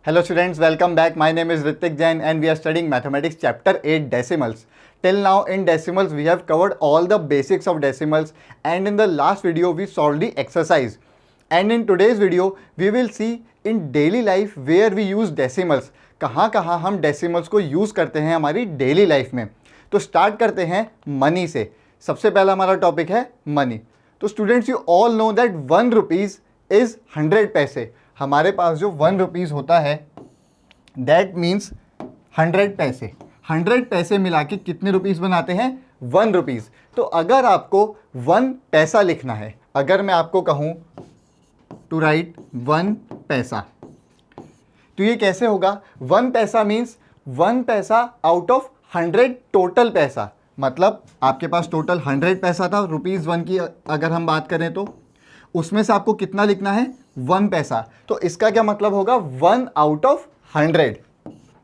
Hello students, welcome back. My name is Ritik Jain and we are studying Mathematics Chapter 8 Decimals. Till now in decimals we have covered all the basics of decimals, and in the last video we solved the exercise. And in today's video we will see in daily life where we use decimals. कहाँ कहाँ हम decimals को use करते हैं हमारी daily life में. तो start करते हैं money से. सबसे पहला हमारा टॉपिक है मनी. तो students, you all know that 1 rupees is 100 पैसे. हमारे पास जो 1 रुपीज़ होता है दैट मीन्स 100 पैसे. 100 पैसे मिला के कितने रुपीज़ बनाते हैं? 1 रुपीज़. तो अगर आपको 1 पैसा लिखना है, अगर मैं आपको कहूँ टू राइट 1 पैसा, तो ये कैसे होगा? 1 पैसा मीन्स 1 पैसा आउट ऑफ 100 टोटल पैसा. मतलब आपके पास टोटल 100 पैसा था ₹1 की अगर हम बात करें, तो उसमें से आपको कितना लिखना है? 1 पैसा. तो इसका क्या मतलब होगा? 1 out of 100.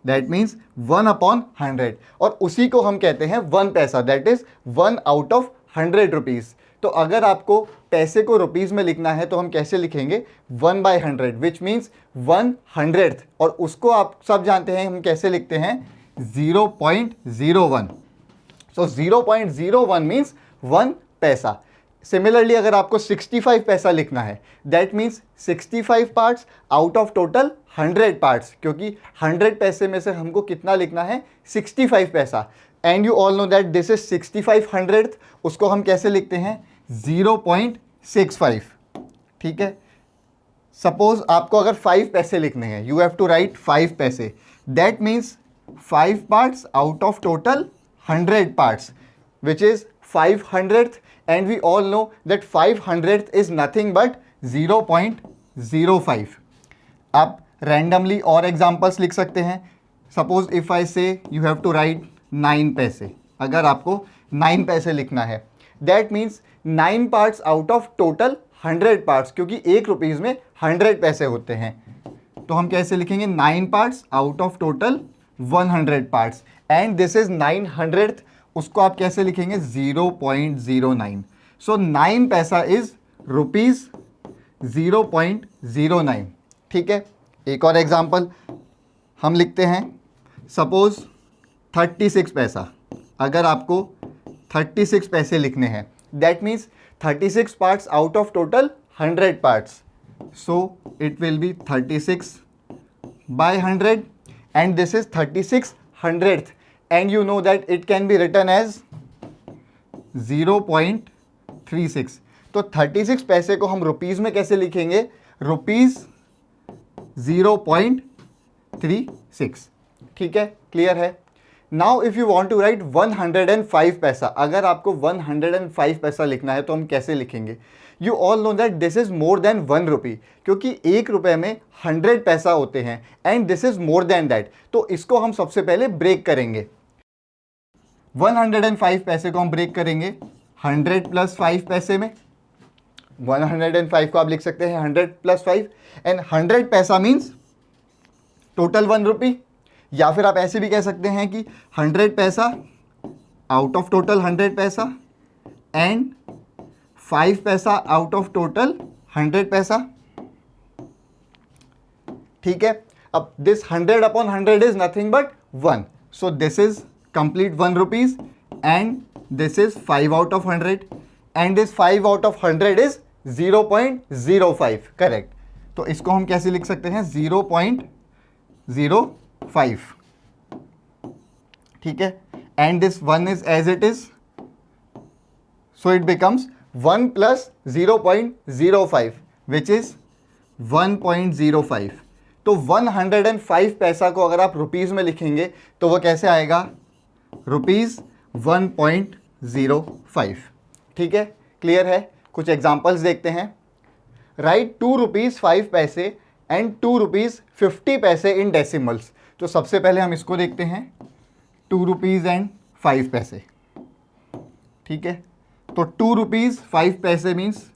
That means 1 upon 100. और उसी को हम कहते हैं 1 पैसा. That is 1 out of 100 rupees. तो अगर आपको पैसे को रुपीज़ में लिखना है तो हम कैसे लिखेंगे? 1/100, विच मीन्स 1/100th. और उसको आप सब जानते हैं हम कैसे लिखते हैं? 0.01. सो 0.01 मीन्स 1 पैसा. सिमिलरली अगर आपको 65 पैसा लिखना है, that means 65 parts out of total 100 parts, क्योंकि 100 पैसे में से हमको कितना लिखना है? 65 पैसा. And you all know that this is 65/100th. उसको हम कैसे लिखते हैं? 0.65. ठीक है. सपोज आपको अगर 5 पैसे लिखने हैं, यू हैव टू राइट 5 पैसे. That means 5 parts out of total 100 parts, which is 500th, and we all know that 500th is nothing but 0.05. आप randomly और examples लिख सकते हैं. Suppose if I say you have to write 9 पैसे. अगर आपको 9 पैसे लिखना है, that means 9 parts out of total 100 parts, क्योंकि 1 रुपीज़ में 100 पैसे होते हैं. तो हम कैसे लिखेंगे? 9 parts out of total 100 parts. And this is 900th. उसको आप कैसे लिखेंगे? 0.09. सो 9 पैसा इज ₹0.09. ठीक है. एक और एग्जांपल हम लिखते हैं. सपोज 36 पैसा. अगर आपको 36 पैसे लिखने हैं, that means 36 parts out of total 100 parts. So it will B 36/100 and this is 36/100th, and you know that it can be written as 0.36. तो 36 पैसे को हम रुपीज़ में कैसे लिखेंगे? रुपीज़ 0.36. ठीक है, क्लियर है. Now if you want to write 105 पैसा. अगर आपको 105 पैसा लिखना है तो हम कैसे लिखेंगे? You all know that this is more than 1 रुपी, क्योंकि 1 रुपये में 100 पैसा होते हैं, and this is more than that. तो इसको हम सबसे पहले ब्रेक करेंगे. 105 पैसे को हम ब्रेक करेंगे 100 + 5 पैसे में. 105 को आप लिख सकते हैं 100 + 5, एंड 100 पैसा मीन्स टोटल 1 रुपी. या फिर आप ऐसे भी कह सकते हैं कि 100 पैसा आउट ऑफ टोटल 100 पैसा, एंड 5 पैसा आउट ऑफ टोटल 100 पैसा. ठीक है. अब this 100 upon 100 is nothing but 1. So this is complete 1 rupees, and this is 5 out of 100, and this 5 out of 100 is 0.05. Correct. तो इसको हम कैसे लिख सकते हैं? 0.05. ठीक है. And this 1 is as it is, so it becomes 1 + 0.05, which is 1.05. तो 105 पैसा को अगर आप रुपीज़ में लिखेंगे तो वो कैसे आएगा? रुपीज़ 1.05. ठीक है, क्लियर है. कुछ एग्जांपल्स देखते हैं. राइट 2 रुपीज़ 5 पैसे एंड 2 रुपीज़ 50 पैसे इन डेसिमल्स. तो सबसे पहले हम इसको देखते हैं, 2 रुपीज़ एंड 5 पैसे. ठीक है. तो 2 रुपीज़ 5 पैसे मीन्स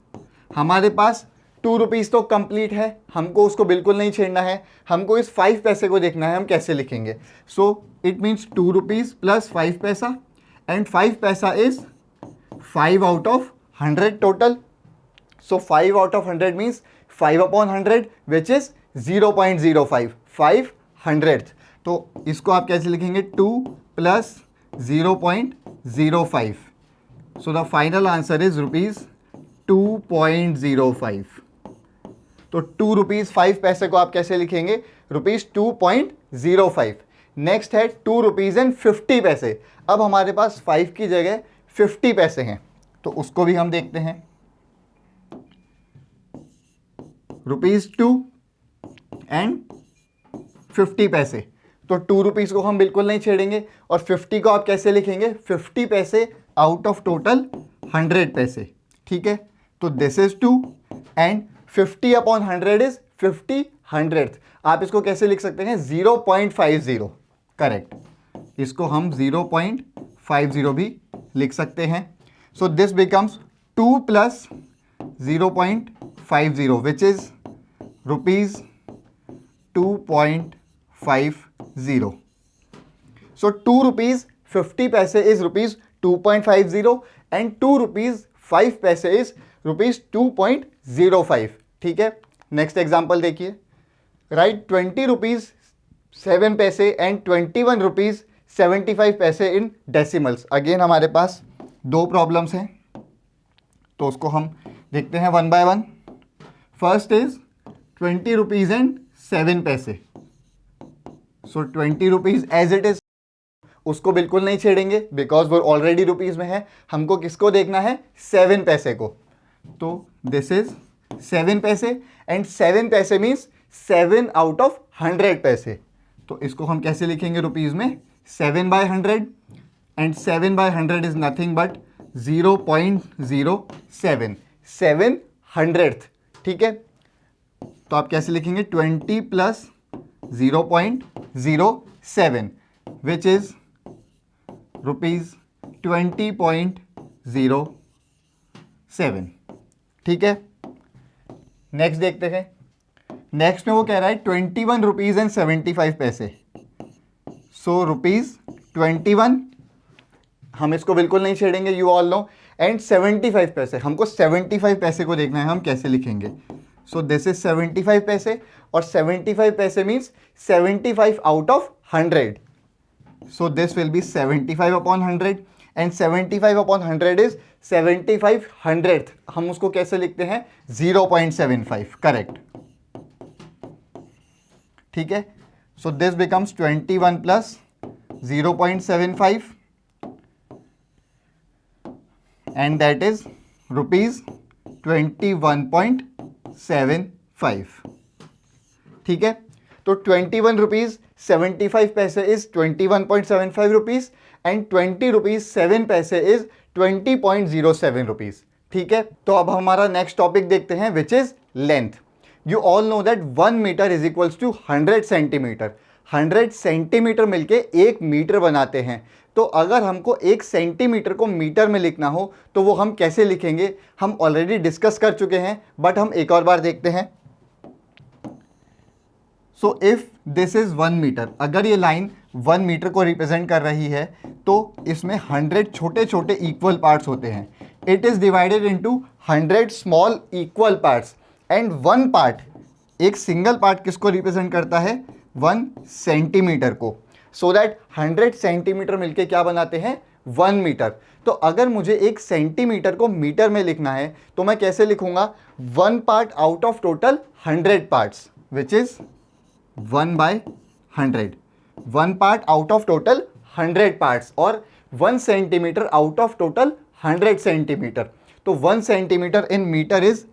हमारे पास 2 रुपीज़ तो कंप्लीट है, हमको उसको बिल्कुल नहीं छेड़ना है, हमको इस 5 पैसे को देखना है. हम कैसे लिखेंगे? सो इट मीन्स 2 रुपीज़ + 5 पैसा, एंड 5 पैसा is 5 out of 100 total. So 5 out of 100 means 5 upon 100, which is 0.05. 5/100th। तो इसको आप कैसे लिखेंगे, 2 plus 0.05। So the final answer is ₹2.05। तो 2 रुपीज़ 5 पैसे को आप कैसे लिखेंगे, ₹2.05। नेक्स्ट है 2 रुपीज़ एंड 50 पैसे। अब हमारे पास 5 की जगह 50 पैसे हैं, तो उसको भी हम देखते हैं। ₹2 एंड 50 पैसे। तो 2 रुपीज़ को हम बिल्कुल नहीं छेड़ेंगे, और 50 को आप कैसे लिखेंगे, 50 पैसे आउट ऑफ टोटल 100 पैसे। ठीक है, तो this is 2 and 50 upon 100 is 50/100th। आप इसको कैसे लिख सकते हैं, 0.50। करेक्ट, इसको हम 0.50 भी लिख सकते हैं। So this becomes 2 plus 0.50 which is ₹2.50। So 2 rupees 50 पैसे इज ₹2.50 एंड 2 रुपीज़ 5 पैसे इज ₹2.05। ठीक है, नेक्स्ट एग्जाम्पल देखिए। राइट 20 रुपीज़ 7 पैसे एंड 21 रुपीज़ 75 पैसे इन डेसिमल्स। अगेन हमारे पास दो प्रॉब्लम्स हैं, तो उसको हम देखते हैं one by one. First is 20 rupees and 7 पैसे। सो 20 रुपीज़ एज इट इज, उसको बिल्कुल नहीं छेड़ेंगे बिकॉज वो ऑलरेडी रुपीज़ में है। हमको किसको देखना है, 7 पैसे को। तो दिस इज 7 पैसे एंड 7 पैसे मीन्स 7 आउट ऑफ 100 पैसे। तो इसको हम कैसे लिखेंगे रुपीज़ में, 7/100 and 7/100 is nothing but 0.07, 7/100th। ठीक है, तो आप कैसे लिखेंगे, 20 प्लस 0.07 विच इज ₹20.07। ठीक है, नेक्स्ट देखते हैं। नेक्स्ट में वो कह रहा है 21 रुपीज़ एंड 75 पैसे। सो ₹21, हम इसको बिल्कुल नहीं छेड़ेंगे, यू ऑल नो, एंड 75 पैसे। हमको 75 पैसे को देखना है, हम कैसे लिखेंगे। सो दिस इज 75 पैसे, और 75 पैसे means 75 out of 100। So this will B 75 upon 100 and 75 upon 100 is 75/100th। हम उसको कैसे लिखते हैं, 0.75। करेक्ट, ठीक है। So this becomes 21 plus 0.75 and that is ₹21.75। ठीक है, तो 21 रुपीज़ 75 पैसे इज 21.75 रुपीज़ एंड 20 रुपीज़ 7 पैसे इज 20.07 रुपीज़। ठीक है, तो अब हमारा नेक्स्ट टॉपिक देखते हैं which is length. You all know that 1 metre is equals to 100 centimetre. 100 centimetre मिलके 1 मीटर बनाते हैं। तो अगर हमको 1 सेंटीमीटर को मीटर में लिखना हो तो वो हम कैसे लिखेंगे, हम ऑलरेडी डिस्कस कर चुके हैं, बट हम एक और बार देखते हैं। So if this is 1 metre, अगर ये लाइन 1 मीटर को रिप्रेजेंट कर रही है तो इसमें 100 छोटे छोटे इक्वल पार्ट्स होते हैं। It is divided into 100 small equal parts and 1 part, एक सिंगल पार्ट किसको रिप्रेजेंट करता है, 1 सेंटीमीटर को। सो दैट 100 सेंटीमीटर मिलके क्या बनाते हैं, 1 मीटर। तो अगर मुझे 1 सेंटीमीटर को मीटर में लिखना है तो मैं कैसे लिखूंगा, 1 part out of total 100 parts which is 1/100। 1 part out of total 100 parts और 1 centimetre out of total 100 centimetre. तो 1 centimetre in metre is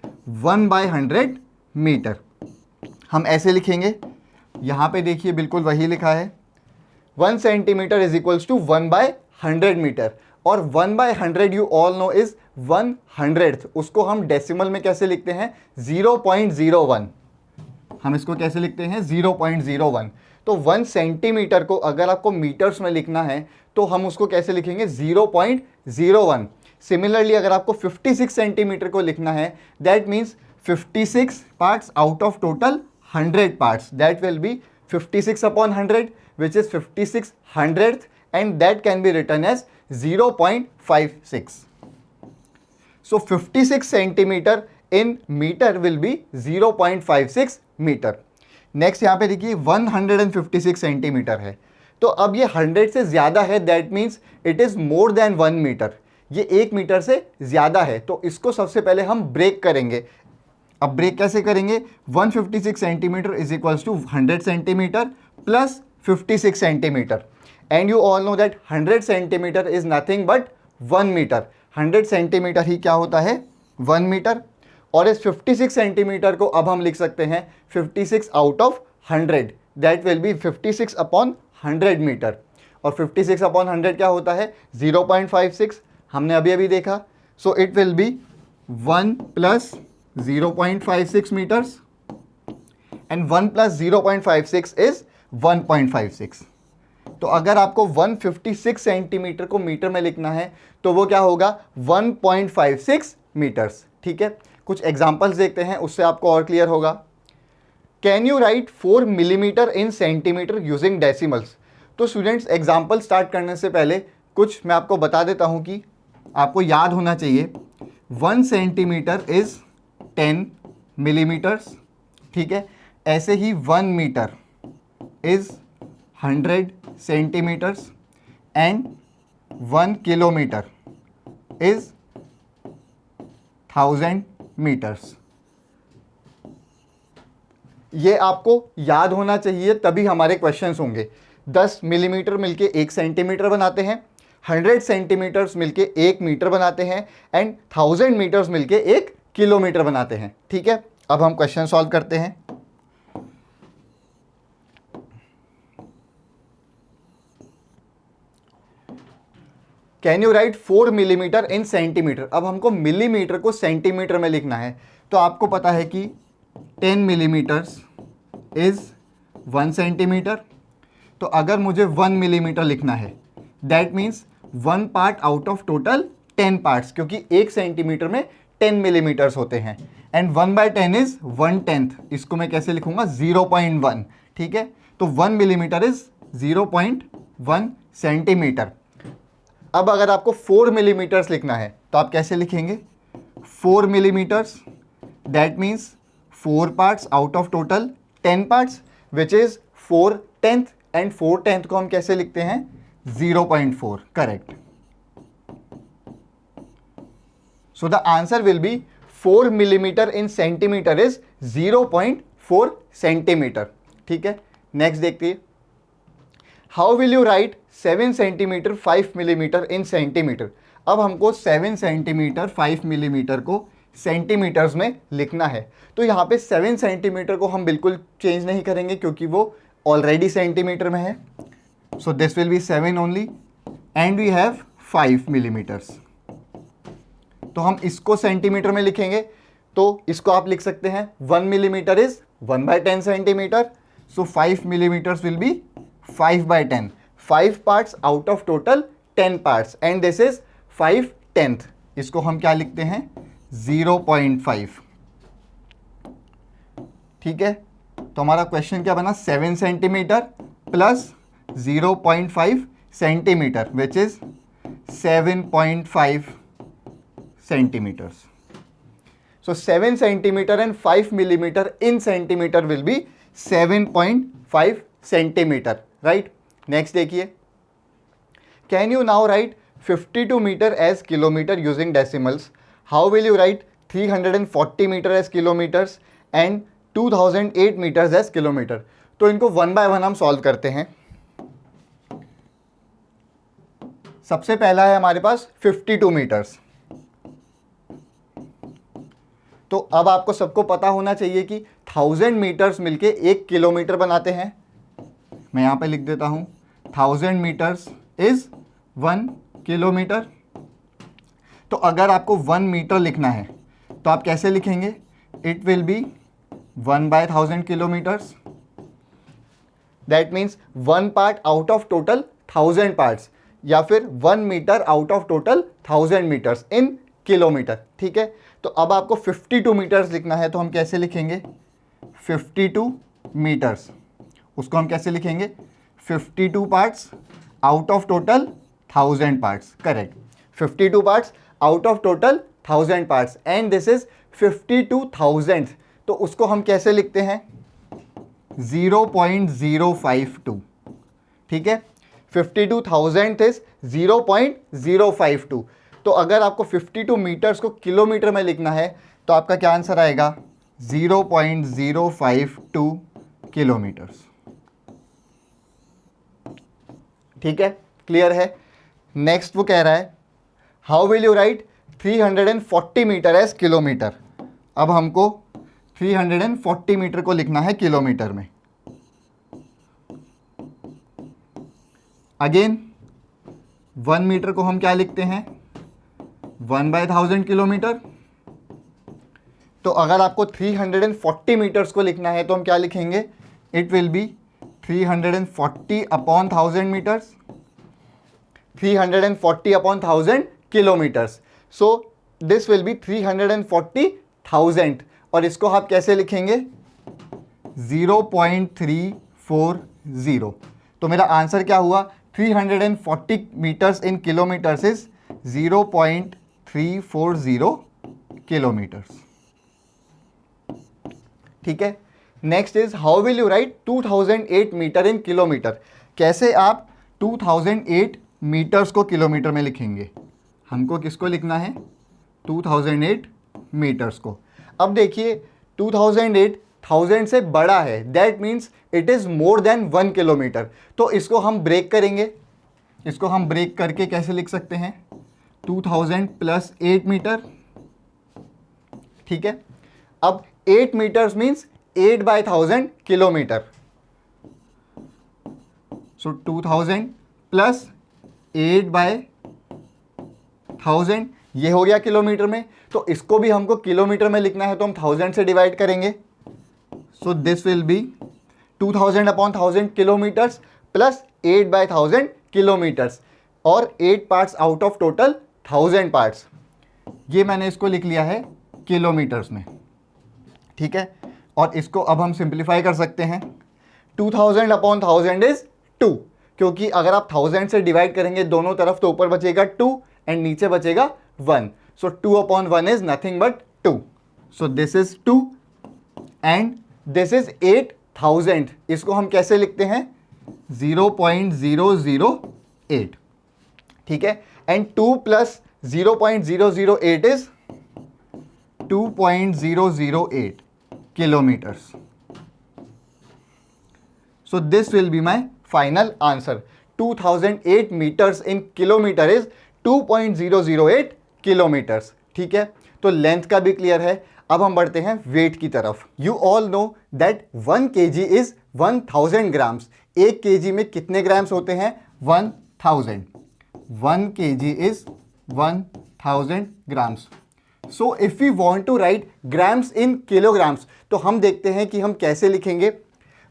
1/100 metre. हम ऐसे लिखेंगे, यहाँ पे देखिए बिल्कुल वही लिखा है, 1 centimetre is equals to 1/100 metre, और 1/100 you all know is 1/100th। उसको हम डेसिमल में कैसे लिखते हैं, 0.01। हम इसको कैसे लिखते हैं, 0.01। तो 1 सेंटीमीटर को अगर आपको मीटर्स में लिखना है तो हम उसको कैसे लिखेंगे, 0.01। सिमिलरली अगर आपको 56 सेंटीमीटर को लिखना है, that means 56 parts out of total 100 parts, that will be 56 upon 100 which is 56/100th and that can be written as 0.56. So 56 centimeter in meter will be 0.56 meter. Next यहाँ पे देखिए 156 सेंटीमीटर है, तो अब ये 100 से ज़्यादा है, that means it is more than 1 metre, ये 1 मीटर से ज़्यादा है। तो इसको सबसे पहले हम ब्रेक करेंगे। अब ब्रेक कैसे करेंगे, 156 centimetre is equals to 100 centimetre plus 56 centimetre, and you all know that 100 centimetre is nothing but 1 metre. 100 centimetre ही क्या होता है, 1 मीटर। और इस 56 सेंटीमीटर को अब हम लिख सकते हैं 56 out of 100, that will be 56 upon 100 metre. और 56 अपॉन 100 क्या होता है, 0.56, हमने अभी अभी देखा। So it will be 1 plus 0.56 metres, and 1 plus 0.56 is 1.56। तो अगर आपको 156 सेंटीमीटर को मीटर में लिखना है तो वो क्या होगा, 1.56 मीटर्स। ठीक है, कुछ एग्जांपल्स देखते हैं, उससे आपको और क्लियर होगा। Can you right 4 millimetre in centimetre using decimals. तो स्टूडेंट्स, एग्जांपल स्टार्ट करने से पहले कुछ मैं आपको बता देता हूं कि आपको याद होना चाहिए। 1 सेंटीमीटर इज 10 मिलीमीटर्स, ठीक है। ऐसे ही 1 metre is 100 centimetres and 1 kilometre is 1000 metres. ये आपको याद होना चाहिए, तभी हमारे क्वेश्चंस होंगे। 10 मिलीमीटर मिलके 1 सेंटीमीटर बनाते हैं, 100 सेंटीमीटर्स मिलके 1 मीटर बनाते हैं, एंड 1000 मीटर्स मिलके 1 किलोमीटर बनाते हैं। ठीक है, अब हम क्वेश्चन सॉल्व करते हैं। Can you right 4 millimetre in centimetre. अब हमको मिलीमीटर को सेंटीमीटर में लिखना है, तो आपको पता है कि 10 मिलीमीटर्स इज 1 सेंटीमीटर। तो अगर मुझे 1 मिलीमीटर लिखना है, that means 1 part out of total 10 parts, क्योंकि 1 सेंटीमीटर में 10 मिलीमीटर्स होते हैं, एंड 1/10 इज 1/10। इसको मैं कैसे लिखूंगा, 0.1। ठीक है, तो 1 मिलीमीटर इज 0.1 सेंटीमीटर। अब अगर आपको 4 मिलीमीटर्स लिखना है तो आप कैसे लिखेंगे, 4 millimetres, that means 4 parts out of total 10 parts, which is 4/10, and 4/10 को हम कैसे लिखते हैं, 0.4। Correct. So the answer will be 4 millimetre in centimetre is 0.4 centimetre. ठीक है, नेक्स्ट देखिए। How will you right 7 centimetre 5 millimetre in centimetre. अब हमको 7 सेंटीमीटर 5 मिलीमीटर को सेंटीमीटर्स में लिखना है, तो यहाँ पे 7 सेंटीमीटर को हम बिल्कुल चेंज नहीं करेंगे क्योंकि वो ऑलरेडी सेंटीमीटर में है। So this will be 7 only, and we have 5 millimetres. तो हम इसको सेंटीमीटर में लिखेंगे, तो इसको आप लिख सकते हैं 1 millimetre is 1/10 centimetre. So 5 millimetres will be 5/10, 5 parts out of total 10 parts, and this is 5/10। इसको हम क्या लिखते हैं, 0.5। ठीक है, तो हमारा क्वेश्चन क्या बना, 7 centimetre plus 0.5 centimetre, which is 7.5 centimeters. So 7 centimeter and 5 millimeter in centimeter will be 7.5 centimeter, right? Next देखिए, can you now write 52 meter as kilometer using decimals? How will you write 340 meter as kilometers and 2008 meters as kilometer? तो इनको 1 by 1 हम solve करते हैं। सबसे पहला है हमारे पास 52 मीटर्स। तो अब आपको सबको पता होना चाहिए कि 1000 मीटर्स मिलके 1 किलोमीटर बनाते हैं। मैं यहाँ पे लिख देता हूँ 1000 मीटर्स इज 1 किलोमीटर। तो अगर आपको 1 मीटर लिखना है तो आप कैसे लिखेंगे, it will be 1/1000 kilometres, that means 1 part out of total 1000 parts, या फिर 1 metre out of total 1000 metres in kilometre. ठीक है, तो अब आपको 52 मीटर्स लिखना है, तो हम कैसे लिखेंगे, 52 मीटर्स, उसको हम कैसे लिखेंगे, 52 parts out of total 1000 parts. Correct, 52 parts out of total 1000 parts, and this is 52,000। तो उसको हम कैसे लिखते हैं, 0.052, ठीक है। 52,000 इज 0.052। तो अगर आपको 52 मीटर्स को किलोमीटर में लिखना है तो आपका क्या आंसर आएगा, 0.052 किलोमीटर्स, ठीक है, क्लियर है। नेक्स्ट वो कह रहा है how will you write 340 metre as kilometre. अब हमको 340 मीटर को लिखना है किलोमीटर में। अगेन 1 मीटर को हम क्या लिखते हैं, 1/1000 किलोमीटर। तो अगर आपको 340 मीटर्स को लिखना है तो हम क्या लिखेंगे, it will be 340 upon 1000 metres, 340 upon 1000 kilometres. So this will be 340,000 और इसको आप कैसे लिखेंगे, 0.340। तो मेरा आंसर क्या हुआ, 340 metres in kilometres is 0.340 kilometres, ठीक है। Next is how will you write 2008 metre in kilometre. कैसे आप 2008 मीटर्स को किलोमीटर में लिखेंगे, हमको किसको लिखना है, 2008 मीटर्स को। अब देखिए 2008 1000 से बड़ा है, that means it is more than 1 kilometre. तो इसको हम ब्रेक करेंगे, इसको हम ब्रेक करके कैसे लिख सकते हैं, 2000 प्लस 8 मीटर, ठीक है। अब 8 मीटर्स मीन्स 8/1000 किलोमीटर। सो 2000 प्लस 8/1000 ये हो गया किलोमीटर में। तो इसको भी हमको किलोमीटर में लिखना है तो हम 1000 से डिवाइड करेंगे। सो this will B 2000 upon 1000 kilometres plus 8/1000 kilometres, और 8 parts out of total 1000 parts. ये मैंने इसको लिख लिया है किलोमीटर्स में, ठीक है। और इसको अब हम सिंप्लीफाई कर सकते हैं, 2000 अपॉन 1000 इज 2, क्योंकि अगर आप 1000 से डिवाइड करेंगे दोनों तरफ तो ऊपर बचेगा 2 एंड नीचे बचेगा 1। सो 2 upon 1 is nothing but 2। So this is 2 and this is 8000। इसको हम कैसे लिखते हैं, 0.008, ठीक है। And 2 plus 0.008 is 2.008 kilometers. So this will be my final answer. 2008 meters in kilometer is 2.008 kilometers. ठीक है, तो लेंथ का भी क्लियर है। अब हम बढ़ते हैं वेट की तरफ। You all know that 1 kg is 1000 grams. 1 kg में कितने ग्राम्स होते हैं, 1000। 1 kg is 1000 grams. So if you want to write grams in kilograms तो हम देखते हैं कि हम कैसे लिखेंगे।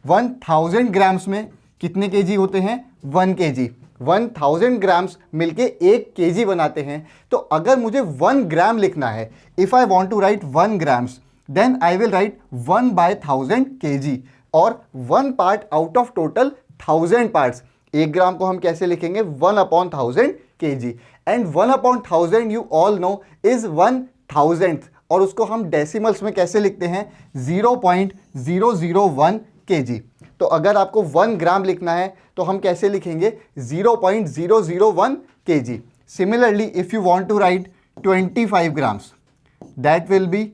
1000 ग्राम्स में कितने केजी होते हैं, 1 kg। 1000 ग्राम्स मिलके 1 kg बनाते हैं। तो अगर मुझे 1 ग्राम लिखना है, if I want to write 1 grams then I will write 1/1000 kg और 1 part out of total 1000 parts. 1 gram को हम कैसे लिखेंगे, 1/1000 kg and 1/1000 you all know is 1000th और उसको हम डेसिमल्स में कैसे लिखते हैं, 0.001 kg। तो अगर आपको 1 ग्राम लिखना है तो हम कैसे लिखेंगे, 0.001 kg। Similarly if you want to write 25 grams that will be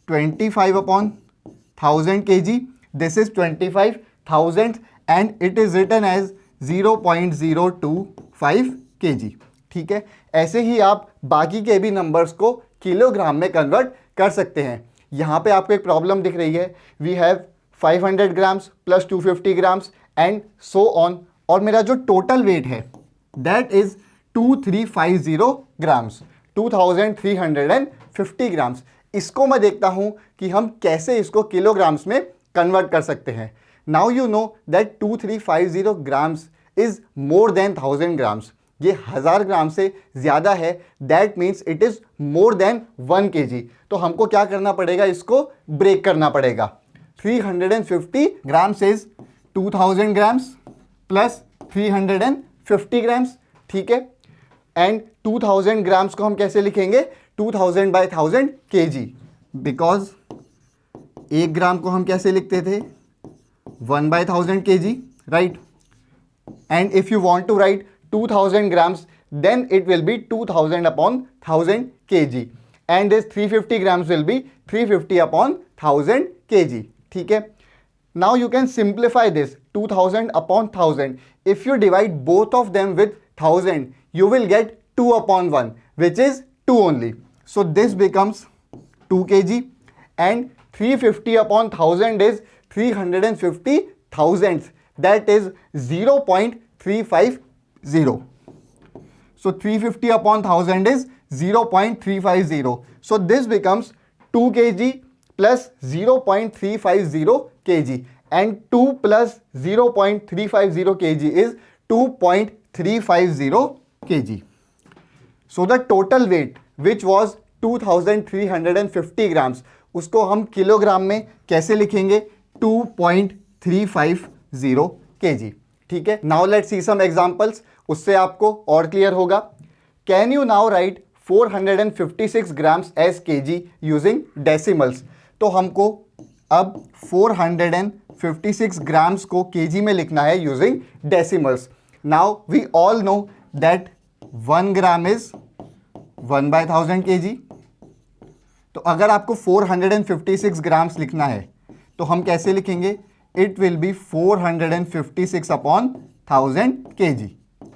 25/1000 kg। This is 25,000 and it is written as 0.025 kg। ठीक है, ऐसे ही आप बाकी के भी नंबर्स को किलोग्राम में कन्वर्ट कर सकते हैं। यहाँ पे आपको एक प्रॉब्लम दिख रही है, we have 500 grams plus 250 grams and so on, और मेरा जो टोटल वेट है दैट इज 2350 ग्राम्स, 2350 ग्राम्स। इसको मैं देखता हूँ कि हम कैसे इसको किलोग्राम्स में कन्वर्ट कर सकते हैं। Now you know that 2350 grams is more than 1000 grams. ये 1000 ग्राम से ज़्यादा है, that means it is more than 1 kg। तो हमको क्या करना पड़ेगा, इसको ब्रेक करना पड़ेगा। 350 grams is 2000 grams plus 350 grams, ठीक है। एंड 2000 ग्राम्स को हम कैसे लिखेंगे, 2000/1000 kg, बिकॉज 1 ग्राम को हम कैसे लिखते थे, 1/1000 kg, right? And if you want to write 2000 grams, then it will be 2000 upon 1000 kg. And this 350 grams will be 350 upon 1000 kg. ठीक है? Now you can simplify this 2000 upon 1000. If you divide both of them with 1000, you will get 2 upon 1, which is 2 only. So this becomes 2 kg, and 350 upon 1000 is 350 thousandths. That is 0.350. So 350 upon 1000 is 0.350. So this becomes 2 kg plus 0.350 kg, and 2 plus 0.350 kg is 2.350 kg. So the total weight which was 2350 grams, उसको हम kilogram में कैसे लिखेंगे? 2.350 kg. ठीक है? Now let's see some examples, उससे आपको और क्लियर होगा. Can you now write 456 grams as kg using decimals? तो हमको अब 456 ग्राम्स को kg में लिखना है using decimals. Now we all know that 1 gram is 1/1000 kg. तो अगर आपको 456 ग्राम्स लिखना है तो हम कैसे लिखेंगे? It will B 456 upon 1000 kg.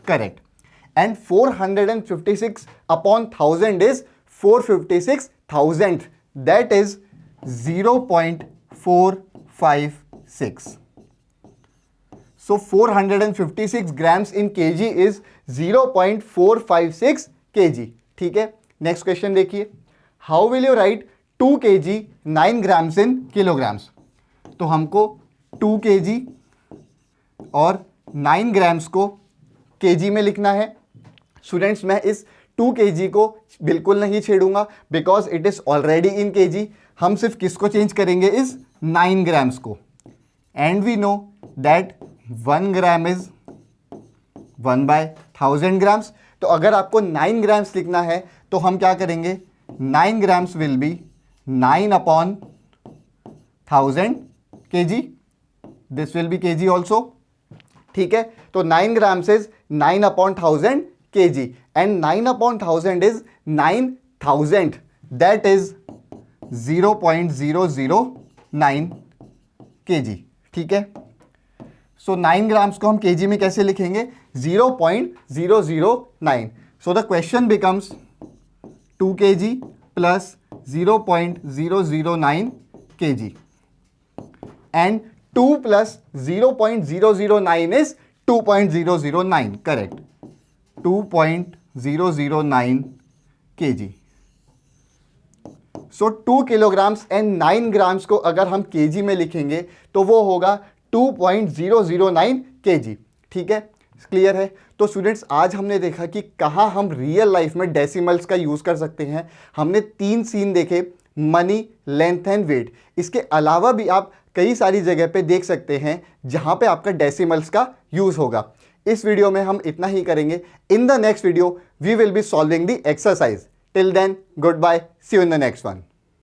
Correct. And 456 upon 1000 is 456,000th. That is 0.456. So 456 grams in kg is 0.456 kg. ठीक है? नेक्स्ट क्वेश्चन देखिए. How will you right 2 kg 9 grams in kilograms? तो हमको 2 kg और 9 grams को kg में लिखना है. स्टूडेंट्स, मैं इस 2 kg को बिल्कुल नहीं छेड़ूंगा because it is already in kg. हम सिर्फ किसको चेंज करेंगे? इस 9 grams को. And we know that 1 gram is 1/1000 grams. तो अगर आपको 9 grams लिखना है तो हम क्या करेंगे? 9 grams will be 9 upon 1000 kg. This will B kg also. ठीक है? तो 9 grams is 9 upon 1000 kg, and 9 upon 1000 is 9000th. That is 0.009 kg. ठीक है? सो 9 grams को हम kg में कैसे लिखेंगे? 0.009. So the question becomes 2 kg plus 0.009 kg, and 2 plus 0.009 is 2.009. Correct. 2.009 kg. So 2 kilograms and 9 grams को अगर हम kg में लिखेंगे तो वो होगा 2.009 kg. ठीक है? क्लियर है? तो स्टूडेंट्स, आज हमने देखा कि कहाँ हम रियल लाइफ में डेसिमल्स का यूज़ कर सकते हैं. हमने 3 सीन देखे: मनी, लेंथ एंड वेट. इसके अलावा भी आप कई सारी जगह पे देख सकते हैं जहाँ पे आपका डेसिमल्स का यूज़ होगा. इस वीडियो में हम इतना ही करेंगे. In the next video we will be solving the exercise. Till then, goodbye, see you in the next one.